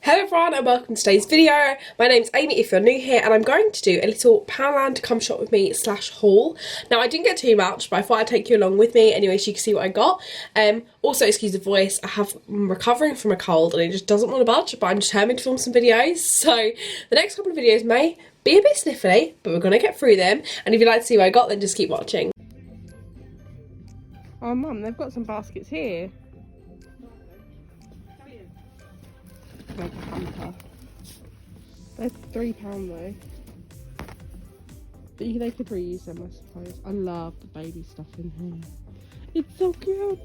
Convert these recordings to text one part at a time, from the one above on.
Hello everyone and welcome to today's video. My name's Amy if you're new here, and I'm going to do a little Poundland come shop with me / haul. Now I didn't get too much, but I thought I'd take you along with me anyway so you can see what I got. Also, excuse the voice, I'm recovering from a cold and it just doesn't want to budge, but I'm determined to film some videos. So the next couple of videos may be a bit sniffly, but we're going to get through them. And if you'd like to see what I got, then just keep watching. Oh mum, they've got some baskets here. Like a Pamper. They're £3 though. But they could reuse them, I suppose. I love the baby stuff in here. It's so cute.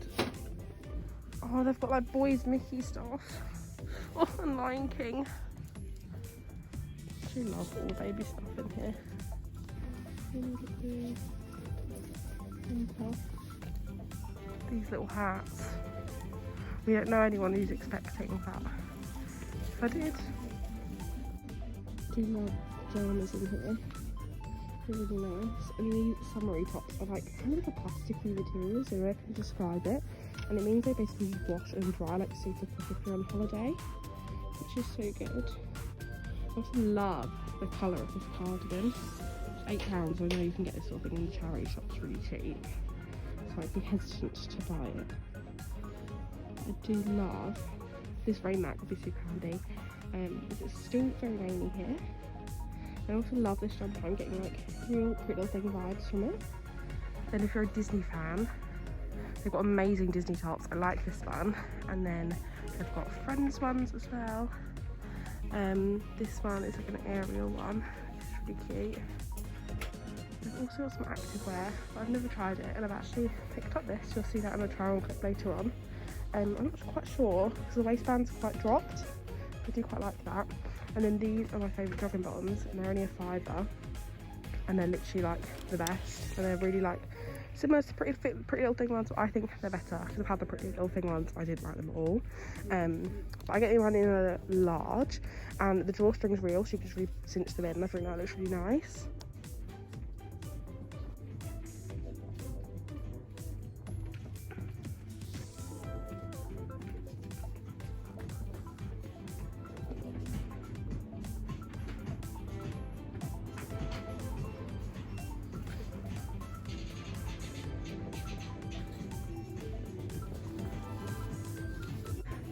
Oh, they've got like boys Mickey stuff. Oh, and Lion King. I love all the baby stuff in here. These little hats. We don't know anyone who's expecting that. I did. Do love pajamas in here. They're really nice. And these summery tops are like kind of a plasticky material, so I can describe it. And it means they basically wash and dry like super quick if you're on holiday, which is so good. I also love the colour of this cardigan. It's £8. I know you can get this sort of thing in the charity shops really cheap, so I'd be hesitant to buy it. I do love this rain mat, could be super handy. It's still very rainy here. I also love this jumper. I'm getting like real Pretty Little Thing vibes from it. Then if you're a Disney fan, they've got amazing Disney tops. I like this one. And then they've got Friends ones as well. This one is like an Ariel one. It's really cute. They've also got some activewear, but I've never tried it, and I've actually picked up this. You'll see that in a trial clip later on. I'm not quite sure because the waistband's quite dropped. I do quite like that. And then these are my favourite jogging bottoms, and they're only a £5, and they're literally like the best. And they're really like similar to Pretty Little Thing ones, but I think they're better because I've had the Pretty Little Thing ones. I didn't like them at all. But I get the one in a large, and the drawstring's real, so you can just really cinch them in. I think that looks really nice.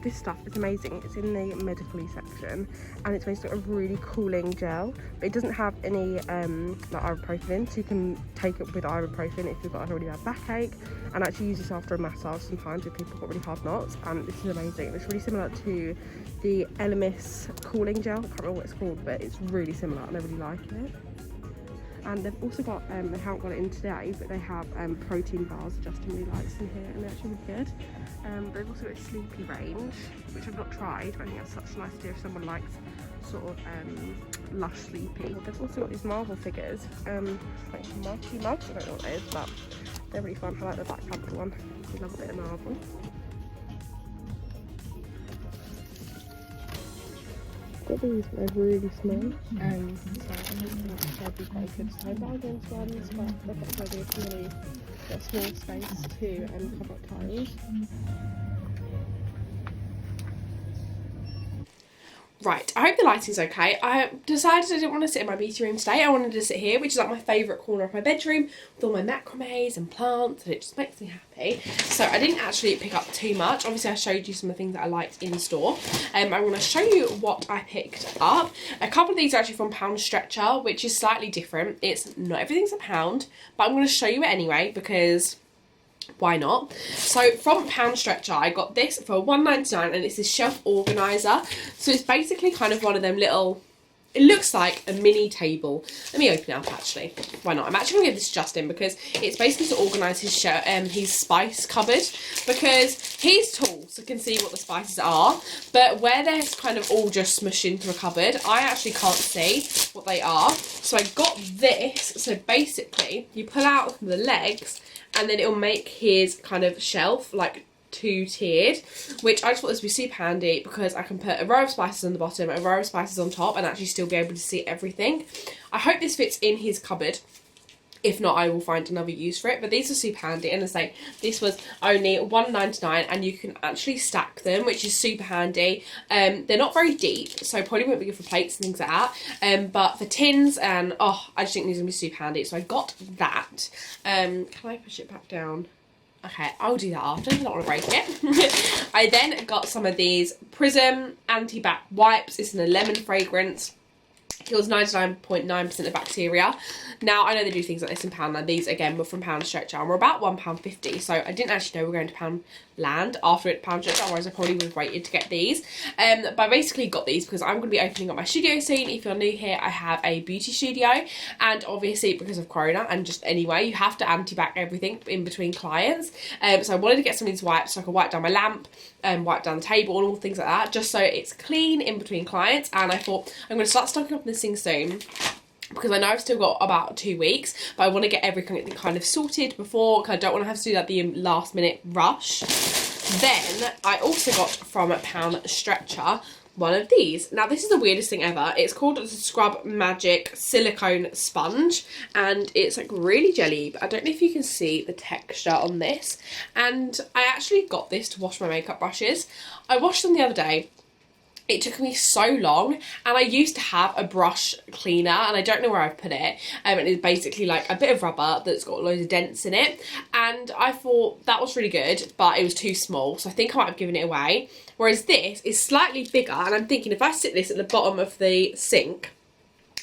This stuff is amazing. It's in the medically section, and it's basically a really cooling gel, but it doesn't have any like ibuprofen, so you can take it with ibuprofen if you've got a really bad backache, and actually use this after a massage sometimes if people have got really hard knots. And this is amazing. It's really similar to the Elemis cooling gel. I can't remember what it's called, but it's really similar and I really like it. And they've also got, they haven't got it in today, but they have protein bars Justin really likes in here, and they're actually really good. They've also got a sleepy range, which I've not tried, but I think that's such a nice idea if someone likes sort of lush sleepy. They've also got these Marvel figures, like Marky mugs, I don't know what it is, but they're really fun. I like the Black Panther one. I love a bit of Marvel. Got these, but they're really small, so I think they'll be quite good to home bargains ones, but they've got really got small space too, and cover up tiles. Right, I hope the lighting's okay. I decided I didn't want to sit in my beauty room today. I wanted to sit here, which is like my favourite corner of my bedroom, with all my macrames and plants, and it just makes me happy. So I didn't actually pick up too much. Obviously I showed you some of the things that I liked in store. I'm going to show you what I picked up. A couple of these are actually from Pound Stretcher, which is slightly different. It's not everything's a pound, but I'm going to show you it anyway because why not? So from Pound Stretcher, I got this for £1.99, and it's this shelf organiser. So it's basically kind of one of them little, it looks like a mini table. Let me open it up actually. Why not? I'm actually going to give this to Justin because it's basically to organise his spice cupboard, because he's tall so can see what the spices are, but where they're kind of all just smushed into a cupboard, I actually can't see what they are. So I got this. So basically you pull out the legs, and then it'll make his kind of shelf like two-tiered, which I just thought this would be super handy because I can put a row of spices on the bottom, a row of spices on top, and actually still be able to see everything. I hope this fits in his cupboard. If not, I will find another use for it. But these are super handy. And as I say, this was only £1.99 and you can actually stack them, which is super handy. They're not very deep, so probably won't be good for plates and things like that. But for tins and, I just think these are going to be super handy. So I got that. Can I push it back down? Okay, I'll do that after. I don't want to break it. I then got some of these Prism anti-bac wipes. It's in a lemon fragrance. Kills 99.9% of bacteria. Now, I know they do things like this in Poundland. These, again, were from Pound Stretcher and were about £1.50. So I didn't actually know we were going to Poundland after it Pound Stretcher, otherwise I probably would have waited to get these. But I basically got these because I'm going to be opening up my studio soon. If you're new here, I have a beauty studio. And obviously, because of Corona and just anyway, you have to anti-bac everything in between clients. So I wanted to get some of these wipes so I could wipe down my lamp, wipe down the table and all things like that, just so it's clean in between clients. And I thought I'm going to start stocking up this thing soon, because I know I've still got about 2 weeks, but I want to get everything kind of sorted before, because I don't want to have to do that the last minute rush. Then I also got from Pound Stretcher one of these. Now, this is the weirdest thing ever. It's called the Scrub Magic Silicone Sponge, and it's like really jelly, but I don't know if you can see the texture on this. And I actually got this to wash my makeup brushes. I washed them the other day. It took me so long, and I used to have a brush cleaner, and I don't know where I've put it. And it's basically like a bit of rubber that's got loads of dents in it, and I thought that was really good, but it was too small, so I think I might have given it away. Whereas this is slightly bigger, and I'm thinking if I sit this at the bottom of the sink,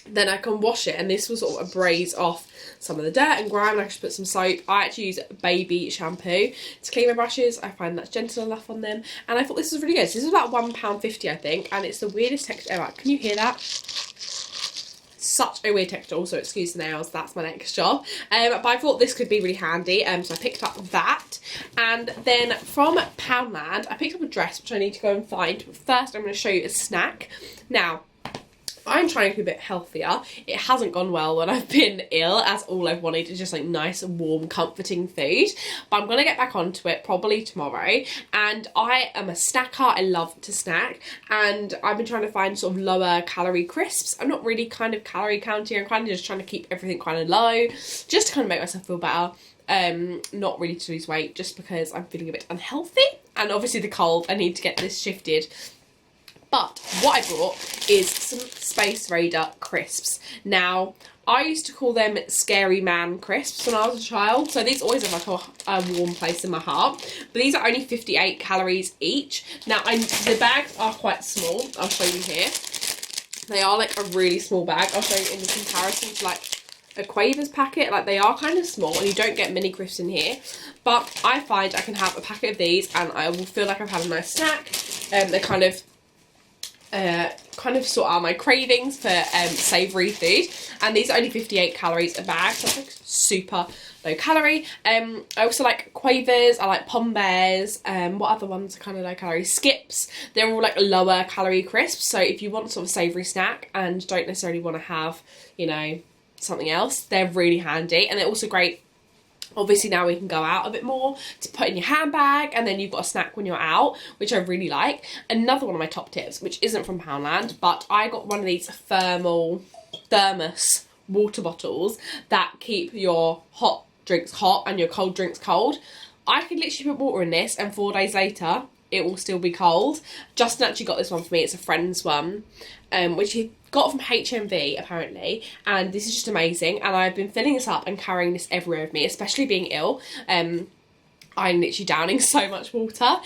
then I can wash it, and this will sort of abrade off some of the dirt and grime. I should put some soap. I actually use baby shampoo to clean my brushes. I find that's gentle enough on them, and I thought this was really good. So this is about £1.50, I think, and it's the weirdest texture ever. Can you hear that? Such a weird texture. Also, excuse the nails, that's my next job. But I thought this could be really handy, so I picked up that. And then from Poundland, I picked up a dress, which I need to go and find. But first, I'm going to show you a snack. Now, I'm trying to be a bit healthier. It hasn't gone well when I've been ill, as all I've wanted is just like nice, warm, comforting food. But I'm going to get back onto it probably tomorrow. And I am a snacker. I love to snack. And I've been trying to find sort of lower calorie crisps. I'm not really kind of calorie counting. I'm kind of just trying to keep everything kind of low, just to kind of make myself feel better. Not really to lose weight, just because I'm feeling a bit unhealthy. And obviously the cold, I need to get this shifted. But what I brought is some Space Raider crisps. Now, I used to call them Scary Man crisps when I was a child, so these always have like a warm place in my heart. But these are only 58 calories each. Now, the bags are quite small. I'll show you here. They are like a really small bag. I'll show you in the comparison to like a Quavers packet. Like, they are kind of small, and you don't get mini crisps in here. But I find I can have a packet of these, and I will feel like I've had a nice snack. They're kind of sort out my cravings for savoury food, and these are only 58 calories a bag, so it's like super low calorie. I also like Quavers, I like Pampers, what other ones are kind of low calorie? Skips. They're all like lower calorie crisps, so if you want sort of savoury snack and don't necessarily want to have, you know, something else, they're really handy. And they're also great, obviously now we can go out a bit more, to put in your handbag, and then you've got a snack when you're out, which I really like. Another one of my top tips, which isn't from Poundland, but I got one of these thermos water bottles that keep your hot drinks hot and your cold drinks cold. I could literally put water in this, and 4 days later it will still be cold. Justin actually got this one for me. It's a friend's one, which he got from HMV apparently, and this is just amazing. And I've been filling this up and carrying this everywhere with me, especially being ill. I'm literally downing so much water.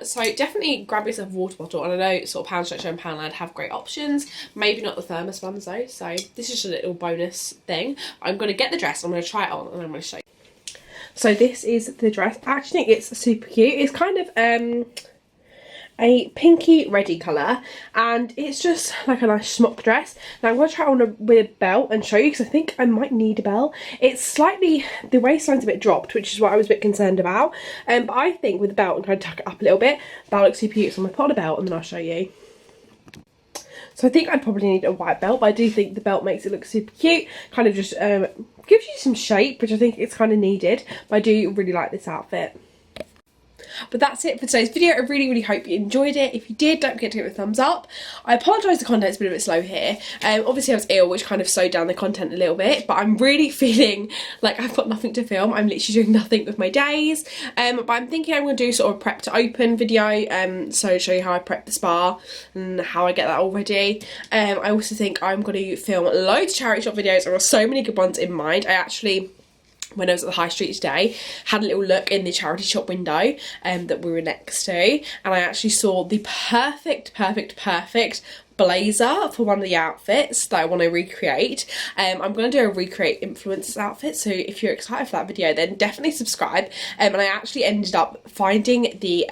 So definitely grab yourself a water bottle. And I know sort of Pound Stretcher and Poundland have great options. Maybe not the thermos ones though. So this is just a little bonus thing. I'm going to get the dress, I'm going to try it on, and I'm going to show you. So this is the dress. I actually think it's super cute. It's kind of a pinky reddy colour, and it's just like a nice smock dress. Now I'm going to try it on with a belt and show you, because I think I might need a belt. It's slightly, the waistline's a bit dropped, which is what I was a bit concerned about. But I think with the belt and kind of tuck it up a little bit, that looks super cute. So I'm going to put on a belt and then I'll show you. So I think I'd probably need a white belt, but I do think the belt makes it look super cute. Kind of just gives you some shape, which I think is kind of needed. But I do really like this outfit. But that's it for today's video. I really hope you enjoyed it. If you did, don't forget to give it a thumbs up. I apologise, the content's been a bit slow here. Obviously I was ill, which kind of slowed down the content a little bit, but I'm really feeling like I've got nothing to film. I'm literally doing nothing with my days. But I'm thinking I'm going to do sort of a prep to open video, so show you how I prep the spa and how I get that all ready. I also think I'm going to film loads of charity shop videos. I've got so many good ones in mind. I actually, when I was at the high street today, had a little look in the charity shop window that we were next to, and I actually saw the perfect blazer for one of the outfits that I want to recreate. I'm going to do a recreate influencers outfit, so if you're excited for that video then definitely subscribe. And I actually ended up finding the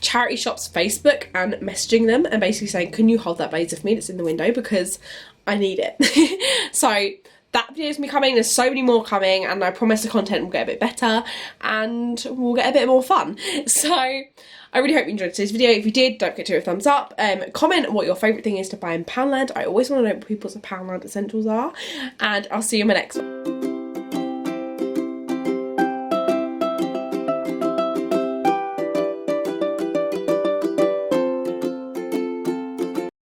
charity shop's Facebook and messaging them and basically saying, can you hold that blazer for me that's in the window, because I need it. So that video is coming, there's so many more coming, and I promise the content will get a bit better and we'll get a bit more fun. So I really hope you enjoyed today's video. If you did, don't forget to give it a thumbs up. Comment what your favourite thing is to buy in Poundland. I always want to know what people's Poundland essentials are, and I'll see you in my next one.